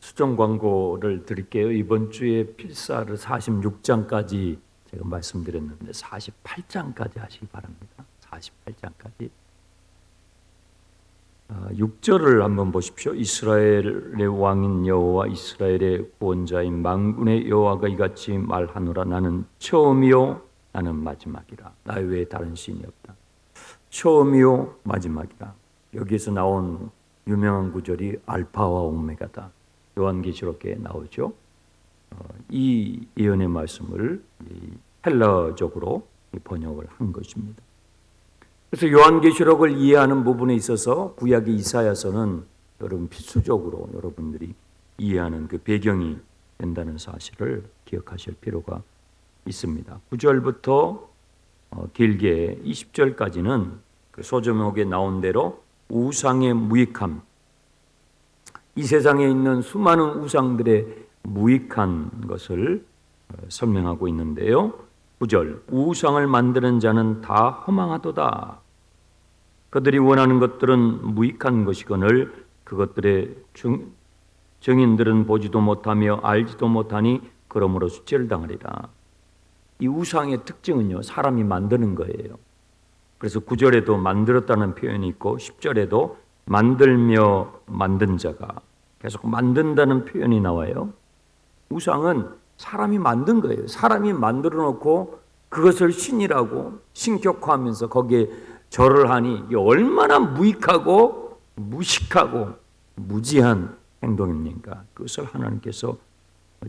수정 광고를 드릴게요. 이번 주에 필사를 46장까지 제가 말씀드렸는데 48장까지 하시기 바랍니다. 48장까지. 6절을 한번 보십시오. 이스라엘의 왕인 여호와 이스라엘의 구원자인 만군의 여호와가 이같이 말하노라. 나는 처음이요 나는 마지막이라. 나 외에 다른 신이 없다. 처음이요 마지막이라. 여기에서 나온 유명한 구절이 알파와 오메가다. 요한계시록에 나오죠. 이 예언의 말씀을 헬라적으로 번역을 한 것입니다. 그래서 요한계시록을 이해하는 부분에 있어서 구약의 이사야서는 여러분 필수적으로 여러분들이 이해하는 그 배경이 된다는 사실을 기억하실 필요가 있습니다. 9절부터 길게 20절까지는 그 소제목에 나온 대로 우상의 무익함, 이 세상에 있는 수많은 우상들의 무익한 것을 설명하고 있는데요. 9절, 우상을 만드는 자는 다 허망하도다. 그들이 원하는 것들은 무익한 것이거늘 그것들의 증인들은 보지도 못하며 알지도 못하니 그러므로 수치를 당하리라. 이 우상의 특징은요, 사람이 만드는 거예요. 그래서 9절에도 만들었다는 표현이 있고 10절에도 만들며 만든 자가, 계속 만든다는 표현이 나와요. 우상은 사람이 만든 거예요. 사람이 만들어 놓고 그것을 신이라고 신격화하면서 거기에 절을 하니 이게 얼마나 무익하고 무식하고 무지한 행동입니까? 그것을 하나님께서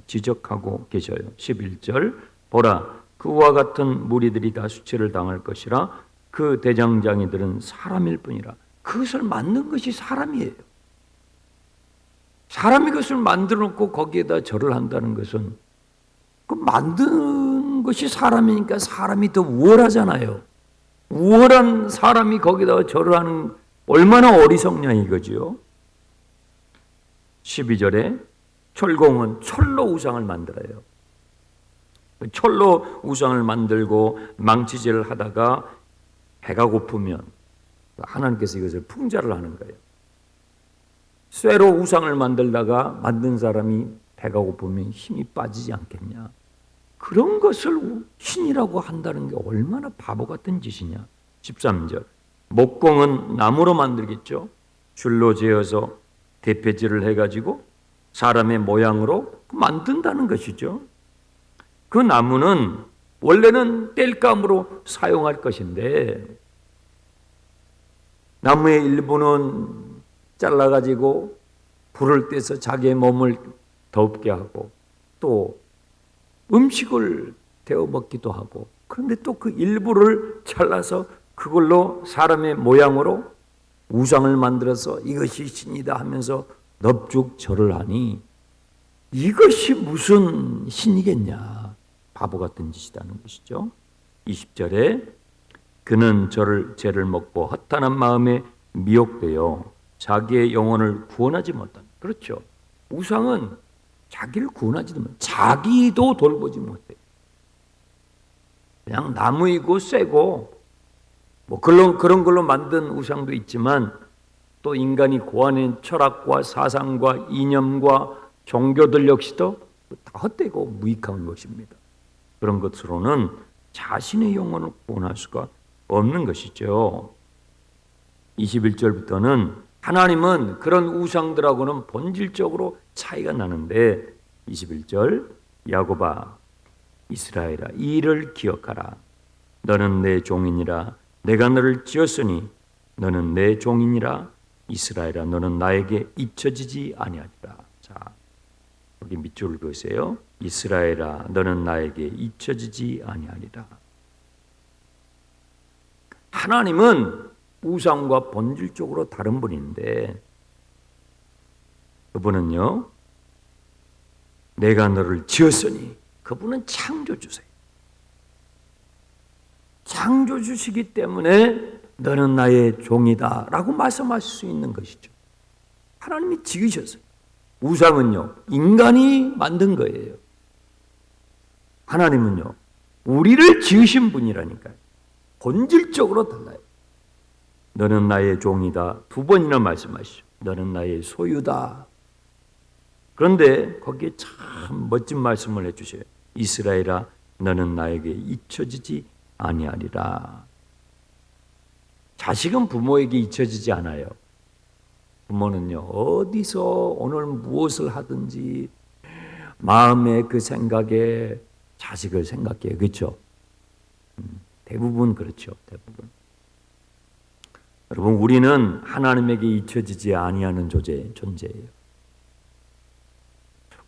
지적하고 계셔요. 11절, 보라 그와 같은 무리들이 다 수치를 당할 것이라. 그 대장장이들은 사람일 뿐이라. 그것을 만든 것이 사람이에요. 사람이 그것을 만들어 놓고 거기에다 절을 한다는 것은 그 만든 것이 사람이니까 사람이 더 우월하잖아요. 우월한 사람이 거기다가 절을 하는 얼마나 어리석냐 이거죠. 12절에 철공은 철로 우상을 만들어요. 철로 우상을 만들고 망치질을 하다가 배가 고프면 하나님께서 이것을 풍자를 하는 거예요. 쇠로 우상을 만들다가 만든 사람이 배가 고프면 힘이 빠지지 않겠냐. 그런 것을 신이라고 한다는 게 얼마나 바보 같은 짓이냐. 13절, 목공은 나무로 만들겠죠. 줄로 재어서 대패질을 해가지고 사람의 모양으로 만든다는 것이죠. 그 나무는 원래는 땔감으로 사용할 것인데 나무의 일부는 잘라가지고 불을 떼서 자기의 몸을 덥게 하고 또 음식을 데워 먹기도 하고, 그런데 또 그 일부를 잘라서 그걸로 사람의 모양으로 우상을 만들어서 이것이 신이다 하면서 넙죽 절을 하니 이것이 무슨 신이겠냐. 바보 같은 짓이라는 것이죠. 20절에 그는 죄를 먹고 허탄한 마음에 미혹되어 자기의 영혼을 구원하지 못한다. 그렇죠. 우상은 자기를 구원하지도 못해. 자기도 돌보지 못해. 그냥 나무이고 쇠고 뭐 그런 걸로 만든 우상도 있지만 또 인간이 고안한 철학과 사상과 이념과 종교들 역시도 다 헛되고 무익한 것입니다. 그런 것으로는 자신의 영혼을 구원할 수가 없는 것이죠. 21절부터는 하나님은 그런 우상들하고는 본질적으로 차이가 나는데 21절, 야곱아 이스라엘아 이 일을 기억하라. 너는 내 종이니라. 내가 너를 지었으니 너는 내 종이니라. 이스라엘아 너는 나에게 잊혀지지 아니하리라. 자, 여기 밑줄을 그으세요. 이스라엘아 너는 나에게 잊혀지지 아니하리라. 하나님은 우상과 본질적으로 다른 분인데 그분은요, 내가 너를 지었으니 그분은 창조주세요. 창조주시기 때문에 너는 나의 종이다 라고 말씀하실 수 있는 것이죠. 하나님이 지으셨어요. 우상은요 인간이 만든 거예요. 하나님은요 우리를 지으신 분이라니까요. 본질적으로 달라요. 너는 나의 종이다. 두 번이나 말씀하시죠. 너는 나의 소유다. 그런데 거기에 참 멋진 말씀을 해주셔요. 이스라엘아, 너는 나에게 잊혀지지 아니하리라. 자식은 부모에게 잊혀지지 않아요. 부모는요, 어디서 오늘 무엇을 하든지 마음의 그 생각에 자식을 생각해요. 그렇죠? 대부분 그렇죠. 대부분. 여러분, 우리는 하나님에게 잊혀지지 아니하는 존재예요.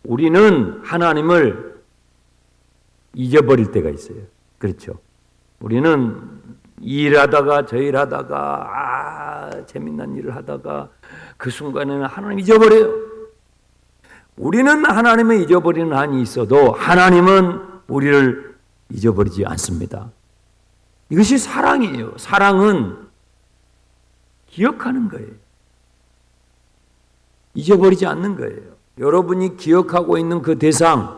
우리는 하나님을 잊어버릴 때가 있어요. 그렇죠? 우리는 일하다가 저 일하다가 재밌는 일을 하다가 그 순간에는 하나님 잊어버려요. 우리는 하나님을 잊어버리는 한이 있어도 하나님은 우리를 잊어버리지 않습니다. 이것이 사랑이에요. 사랑은 기억하는 거예요. 잊어버리지 않는 거예요. 여러분이 기억하고 있는 그 대상이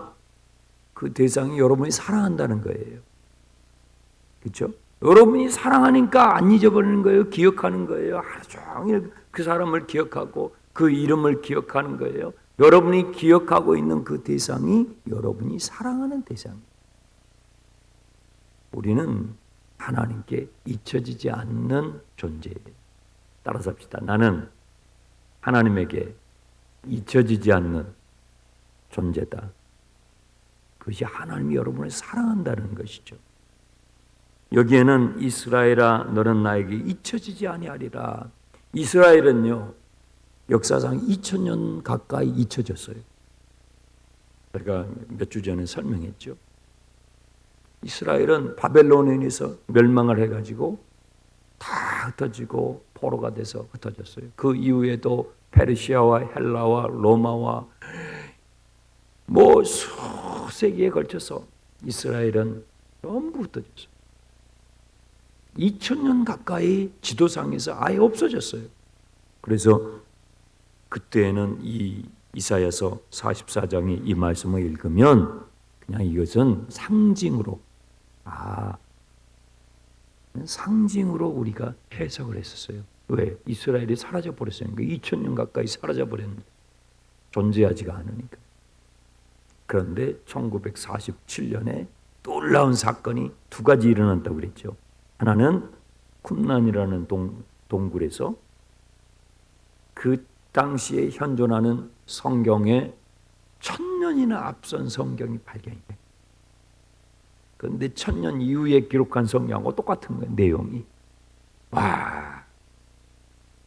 여러분이 사랑한다는 거예요. 그렇죠? 여러분이 사랑하니까 안 잊어버리는 거예요. 기억하는 거예요. 하루 종일 그 사람을 기억하고 그 이름을 기억하는 거예요. 여러분이 기억하고 있는 그 대상이 여러분이 사랑하는 대상이에요. 우리는 하나님께 잊혀지지 않는 존재예요. 따라서 합시다. 나는 하나님에게 잊혀지지 않는 존재다. 그것이 하나님이 여러분을 사랑한다는 것이죠. 여기에는 이스라엘아, 너는 나에게 잊혀지지 아니하리라. 이스라엘은요, 역사상 2000년 가까이 잊혀졌어요. 제가 몇 주 전에 설명했죠. 이스라엘은 바벨론에서 멸망을 해가지고 다 흩어지고 포로가 돼서 흩어졌어요. 그 이후에도 페르시아와 헬라와 로마와 수세기에 걸쳐서 이스라엘은 전부 흩어졌어요. 2000년 가까이 지도상에서 아예 없어졌어요. 그래서 그때는 이 이사야서 44장의 이 말씀을 읽으면 그냥 이것은 상징으로 우리가 해석을 했었어요. 왜? 이스라엘이 사라져 버렸으니까. 2000년 가까이 사라져 버렸는데 존재하지가 않으니까. 그런데 1947년에 놀라운 사건이 두 가지 일어난다고 그랬죠. 하나는 쿰란이라는 동굴에서 그 당시에 현존하는 성경에 1000년이나 앞선 성경이 발견이 돼요. 그런데 1000년 이후에 기록한 성경하고 똑같은 거예요. 내용이. 와.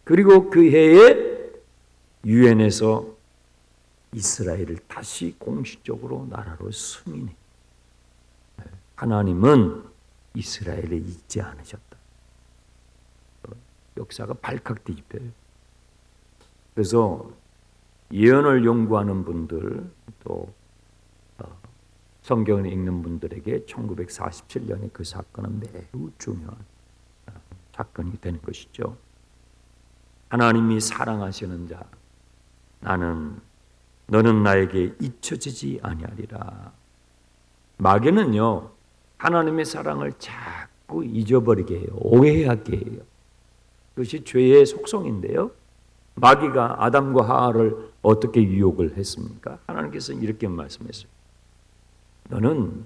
그리고 그 해에 유엔에서 이스라엘을 다시 공식적으로 나라로 승인해. 하나님은 이스라엘을 잊지 않으셨다. 역사가 발칵 뒤집혀요. 그래서 예언을 연구하는 분들 또 성경을 읽는 분들에게 1947년의 그 사건은 매우 중요한 사건이 되는 것이죠. 하나님이 사랑하시는 자, 너는 나에게 잊혀지지 아니하리라. 마귀는요, 하나님의 사랑을 자꾸 잊어버리게 해요. 오해하게 해요. 그것이 죄의 속성인데요. 마귀가 아담과 하와를 어떻게 유혹을 했습니까? 하나님께서 이렇게 말씀했어요. 너는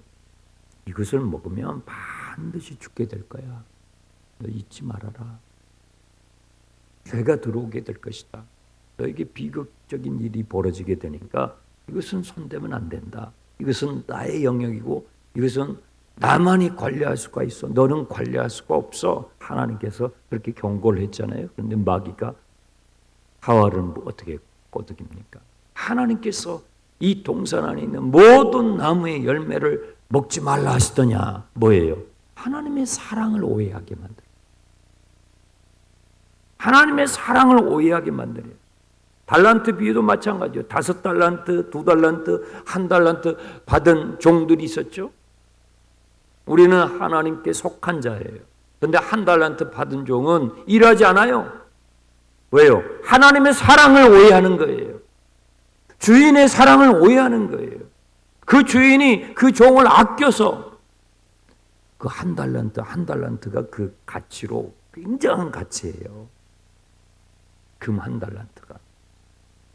이것을 먹으면 반드시 죽게 될 거야. 너 잊지 말아라. 죄가 들어오게 될 것이다. 너에게 비극적인 일이 벌어지게 되니까 이것은 손대면 안 된다. 이것은 나의 영역이고 이것은 나만이 관리할 수가 있어. 너는 관리할 수가 없어. 하나님께서 그렇게 경고를 했잖아요. 그런데 마귀가 하와를 어떻게 꼬드깁니까? 하나님께서 이 동산 안에 있는 모든 나무의 열매를 먹지 말라 하시더냐? 뭐예요? 하나님의 사랑을 오해하게 만들어요. 하나님의 사랑을 오해하게 만들어요. 달란트 비유도 마찬가지예요. 5달란트, 2달란트, 1달란트 받은 종들이 있었죠. 우리는 하나님께 속한 자예요. 그런데 1달란트 받은 종은 일하지 않아요. 왜요? 하나님의 사랑을 오해하는 거예요. 주인의 사랑을 오해하는 거예요. 그 주인이 그 종을 아껴서 그 1달란트가 그 가치로 굉장한 가치예요. 금 1달란트가.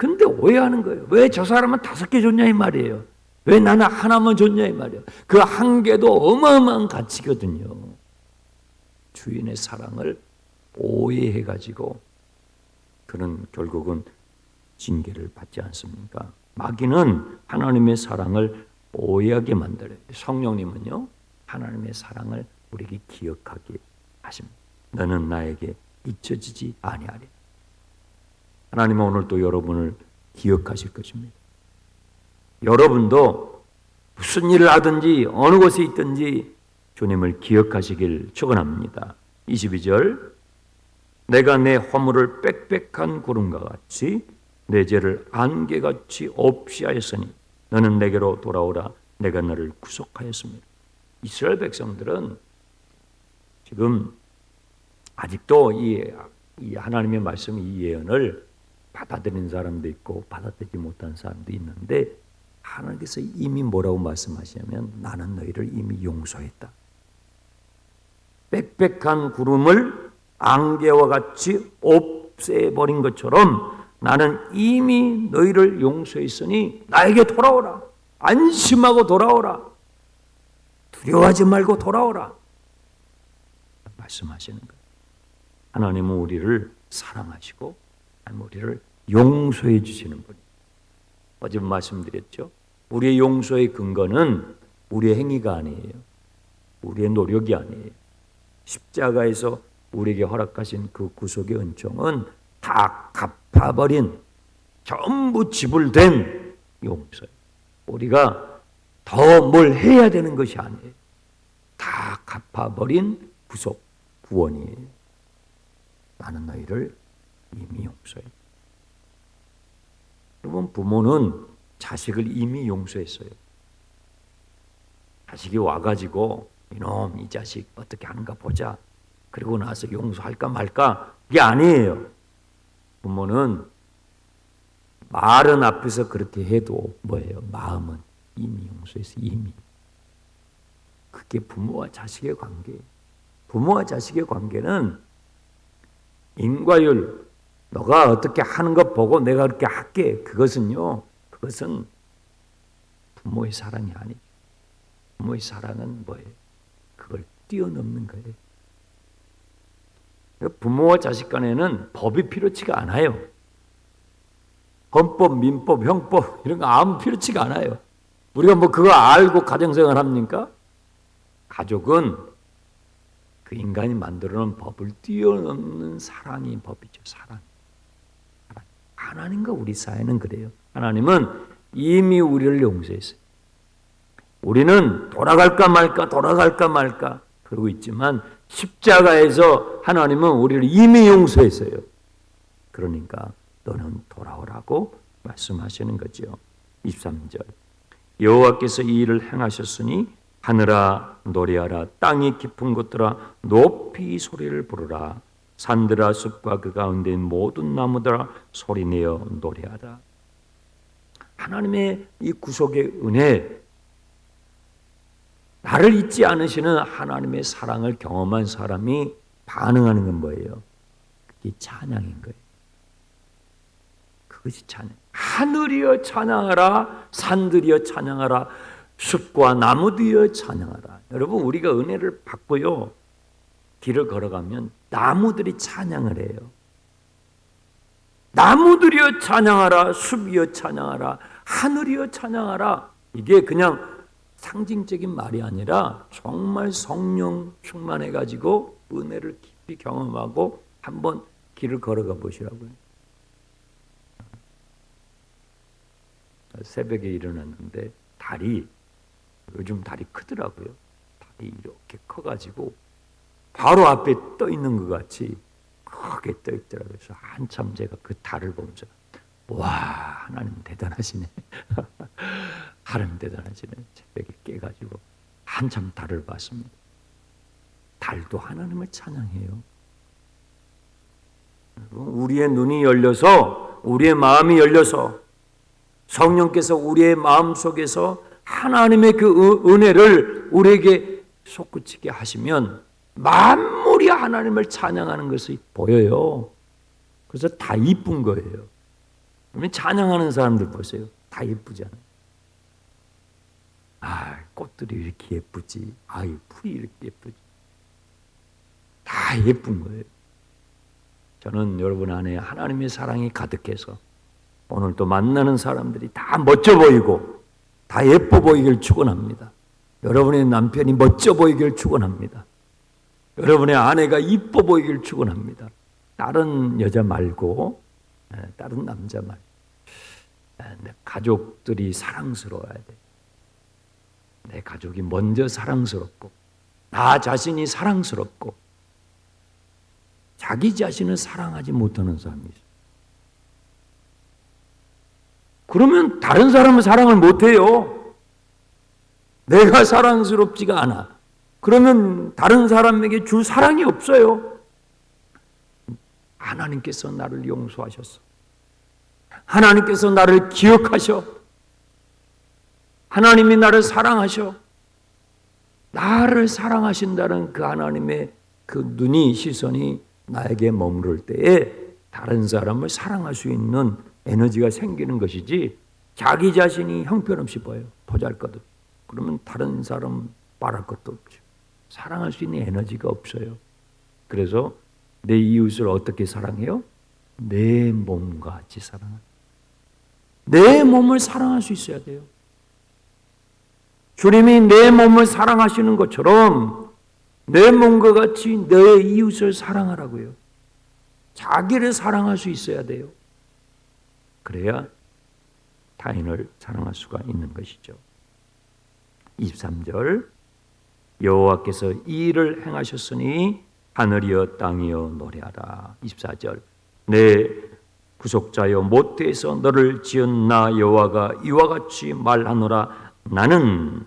근데 오해하는 거예요. 왜 저 사람은 5개 줬냐 이 말이에요. 왜 나는 하나만 줬냐 이 말이에요. 그 한 개도 어마어마한 가치거든요. 주인의 사랑을 오해해가지고 그는 결국은 징계를 받지 않습니까? 마귀는 하나님의 사랑을 오해하게 만들어요. 성령님은요, 하나님의 사랑을 우리에게 기억하게 하십니다. 너는 나에게 잊혀지지 아니하리. 하나님은 오늘 또 여러분을 기억하실 것입니다. 여러분도 무슨 일을 하든지 어느 곳에 있든지 주님을 기억하시길 축원합니다. 22절 내가 내 허물을 빽빽한 구름과 같이 내 죄를 안개같이 없이 하였으니 너는 내게로 돌아오라. 내가 너를 구속하였습니다. 이스라엘 백성들은 지금 아직도 이 하나님의 말씀, 이 예언을 받아들이는 사람도 있고 받아들이지 못한 사람도 있는데 하나님께서 이미 뭐라고 말씀하시냐면 나는 너희를 이미 용서했다. 빽빽한 구름을 안개와 같이 없애버린 것처럼 나는 이미 너희를 용서했으니 나에게 돌아오라. 안심하고 돌아오라. 두려워하지 말고 돌아오라. 말씀하시는 거예요. 하나님은 우리를 사랑하시고 우리를 용서해 주시는 분이에요. 어제 말씀드렸죠. 우리의 용서의 근거는 우리의 행위가 아니에요. 우리의 노력이 아니에요. 십자가에서 우리에게 허락하신 그 구속의 은총은 다 갚아버린, 전부 지불된 용서예요. 우리가 더 뭘 해야 되는 것이 아니에요. 다 갚아버린 구속, 구원이에요. 나는 너희를 이미 용서해. 여러분, 부모는 자식을 이미 용서했어요. 자식이 와가지고 이놈 이 자식 어떻게 하는가 보자. 그리고 나서 용서할까 말까 이게 아니에요. 부모는 말은 앞에서 그렇게 해도 뭐예요? 마음은 이미 용서해서 이미. 그게 부모와 자식의 관계예요. 부모와 자식의 관계는 인과율, 너가 어떻게 하는 것 보고 내가 그렇게 할게. 그것은 부모의 사랑이 아니죠. 부모의 사랑은 뭐예요? 그걸 뛰어넘는 거예요. 부모와 자식 간에는 법이 필요치가 않아요. 헌법, 민법, 형법 이런 거 아무 필요치가 않아요. 우리가 뭐 그거 알고 가정생활 합니까? 가족은 그 인간이 만들어놓은 법을 뛰어넘는 사랑이 법이죠. 사랑. 하나님과 우리 사이는 그래요. 하나님은 이미 우리를 용서했어요. 우리는 돌아갈까 말까 그러고 있지만 십자가에서 하나님은 우리를 이미 용서했어요. 그러니까 너는 돌아오라고 말씀하시는 거죠. 23절 여호와께서 이 일을 행하셨으니 하늘아 노래하라. 땅이 깊은 곳들아 높이 소리를 부르라. 산들아 숲과 그 가운데 모든 나무들아 소리내어 노래하라. 하나님의 이 구속의 은혜, 나를 잊지 않으시는 하나님의 사랑을 경험한 사람이 반응하는 건 뭐예요? 그게 찬양인 거예요. 그것이 찬양. 하늘이여 찬양하라. 산들이여 찬양하라. 숲과 나무들이여 찬양하라. 여러분, 우리가 은혜를 받고요, 길을 걸어가면 나무들이 찬양을 해요. 나무들이여 찬양하라. 숲이여 찬양하라. 하늘이여 찬양하라. 이게 그냥 상징적인 말이 아니라 정말 성령 충만해가지고 은혜를 깊이 경험하고 한번 길을 걸어가 보시라고요. 새벽에 일어났는데 요즘 달이 크더라고요. 달이 이렇게 커가지고 바로 앞에 떠 있는 것 같이 크게 떠 있더라고요. 그래서 한참 제가 그 달을 보면서 와, 하나님 대단하시네. 하나님 대단하시네. 새벽에 깨가지고 한참 달을 봤습니다. 달도 하나님을 찬양해요. 우리의 눈이 열려서, 우리의 마음이 열려서 성령께서 우리의 마음 속에서 하나님의 그 은혜를 우리에게 솟구치게 하시면 만물이 하나님을 찬양하는 것이 보여요. 그래서 다 이쁜 거예요. 그러면 찬양하는 사람들 보세요. 다 예쁘잖아요. 아, 꽃들이 이렇게 예쁘지. 아이, 풀이 이렇게 예쁘지. 다 예쁜 거예요. 저는 여러분 안에 하나님의 사랑이 가득해서 오늘 또 만나는 사람들이 다 멋져 보이고 다 예뻐 보이길 축원합니다. 여러분의 남편이 멋져 보이길 축원합니다. 여러분의 아내가 이뻐 보이길 축원합니다. 다른 여자 말고, 다른 남자 말고, 내 가족들이 사랑스러워야 돼. 내 가족이 먼저 사랑스럽고, 나 자신이 사랑스럽고, 자기 자신을 사랑하지 못하는 사람이 있어요. 그러면 다른 사람은 사랑을 못해요. 내가 사랑스럽지가 않아. 그러면 다른 사람에게 줄 사랑이 없어요. 하나님께서 나를 용서하셨어. 하나님께서 나를 기억하셔. 하나님이 나를 사랑하셔. 나를 사랑하신다는 그 하나님의 그 눈이, 시선이 나에게 머무를 때에 다른 사람을 사랑할 수 있는 에너지가 생기는 것이지, 자기 자신이 형편없이 보여요. 보잘것없이. 그러면 다른 사람 말할 것도 없죠. 사랑할 수 있는 에너지가 없어요. 그래서 내 이웃을 어떻게 사랑해요? 내 몸과 같이 사랑해요. 내 몸을 사랑할 수 있어야 돼요. 주님이 내 몸을 사랑하시는 것처럼 내 몸과 같이 내 이웃을 사랑하라고요. 자기를 사랑할 수 있어야 돼요. 그래야 타인을 사랑할 수가 있는 것이죠. 23절, 여호와께서 이 일을 행하셨으니 하늘이여 땅이여 노래하라. 24절, 내 구속자여 모태에서 너를 지은 나 여호와가 이와 같이 말하노라. 나는,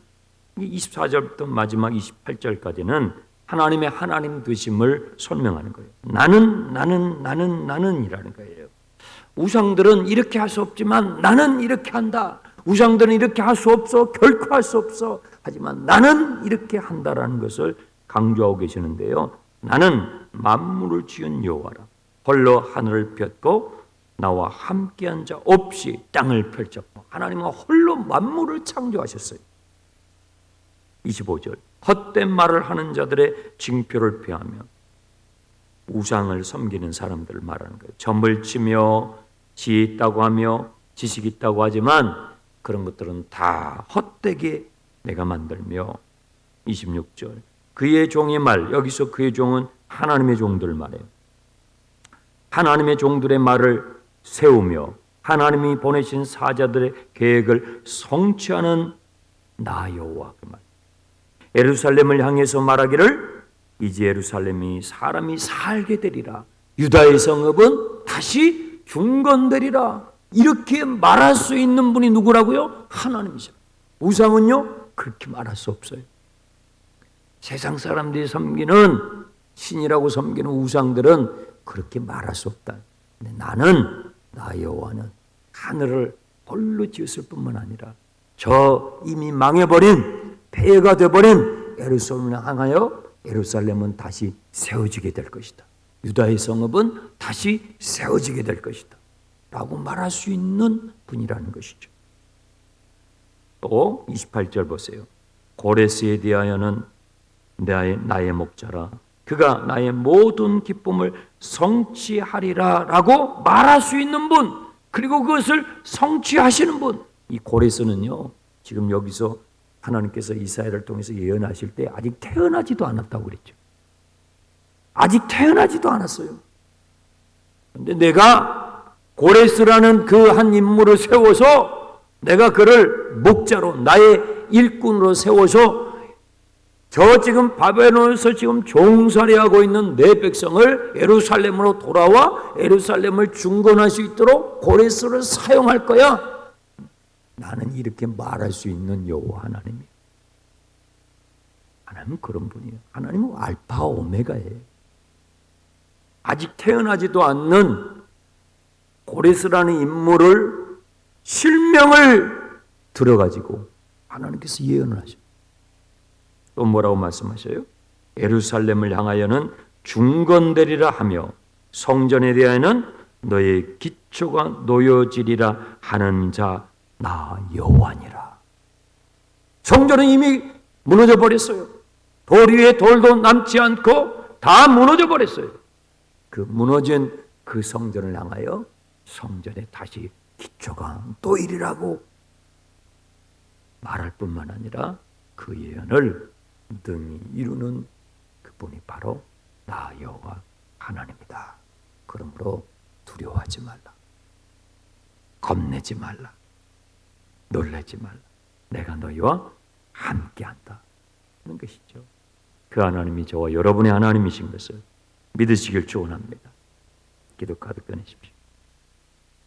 24절부터 마지막 28절까지는 하나님의 하나님 되심을 설명하는 거예요. 나는 이라는 거예요. 우상들은 이렇게 할 수 없지만 나는 이렇게 한다. 우상들은 이렇게 할 수 없어. 결코 할 수 없어. 하지만 나는 이렇게 한다라는 것을 강조하고 계시는데요. 나는 만물을 지은 여호와라. 홀로 하늘을 폈고 나와 함께한 자 없이 땅을 펼쳤고. 하나님은 홀로 만물을 창조하셨어요. 25절, 헛된 말을 하는 자들의 징표를 폐하며, 우상을 섬기는 사람들을 말하는 거예요. 점을 치며 지혜 있다고 하며 지식 있다고 하지만 그런 것들은 다 헛되게 내가 만들며. 26절, 그의 종의 말, 여기서 그의 종은 하나님의 종들을 말해요. 하나님의 종들의 말을 세우며 하나님이 보내신 사자들의 계획을 성취하는 나 여호와, 그 말. 예루살렘을 향해서 말하기를 이제 예루살렘이 사람이 살게 되리라. 유다의 성읍은 다시 중건되리라. 이렇게 말할 수 있는 분이 누구라고요? 하나님이죠. 우상은요? 그렇게 말할 수 없어요. 세상 사람들이 섬기는 신이라고 섬기는 우상들은 그렇게 말할 수 없다. 근데 나는, 나 여호와는 하늘을 홀로 지었을 뿐만 아니라 저 이미 망해버린, 폐해가 되어버린 예루살렘을 향하여 예루살렘은 다시 세워지게 될 것이다. 유다의 성읍은 다시 세워지게 될 것이다. 라고 말할 수 있는 분이라는 것이죠. 또 28절 보세요. 고레스에 대하여는 나의 목자라. 그가 나의 모든 기쁨을 성취하리라 라고 말할 수 있는 분, 그리고 그것을 성취하시는 분. 이 고레스는요, 지금 여기서 하나님께서 이사야를 통해서 예언하실 때 아직 태어나지도 않았다고 그랬죠. 아직 태어나지도 않았어요. 그런데 내가 고레스라는 그 한 인물을 세워서 내가 그를 목자로, 나의 일꾼으로 세워서 저 지금 바벨론에서 지금 종살이하고 있는 내 백성을 예루살렘으로 돌아와 예루살렘을 중건할 수 있도록 고레스를 사용할 거야. 나는 이렇게 말할 수 있는 여호와 하나님이에요. 하나님은 그런 분이에요. 하나님은 알파 오메가예요. 아직 태어나지도 않는 고레스라는 인물을 실명을 들어가지고 하나님께서 예언을 하셔요. 또 뭐라고 말씀하셔요? 예루살렘을 향하여는 중건되리라 하며 성전에 대하여는 너의 기초가 놓여지리라 하는 자 나 여호와니라. 성전은 이미 무너져 버렸어요. 돌 위에 돌도 남지 않고 다 무너져 버렸어요. 그 무너진 그 성전을 향하여 성전에 다시 기초가 놓이리라고 말할 뿐만 아니라 그 예언을 능히 이루는 그분이 바로 나 여호와 하나님이다. 그러므로 두려워하지 말라. 겁내지 말라. 놀라지 말라. 내가 너희와 함께한다 하는 것이죠. 그 하나님이 저와 여러분의 하나님이신 것을 믿으시길 축원합니다. 기도 가득 꺼내십시오.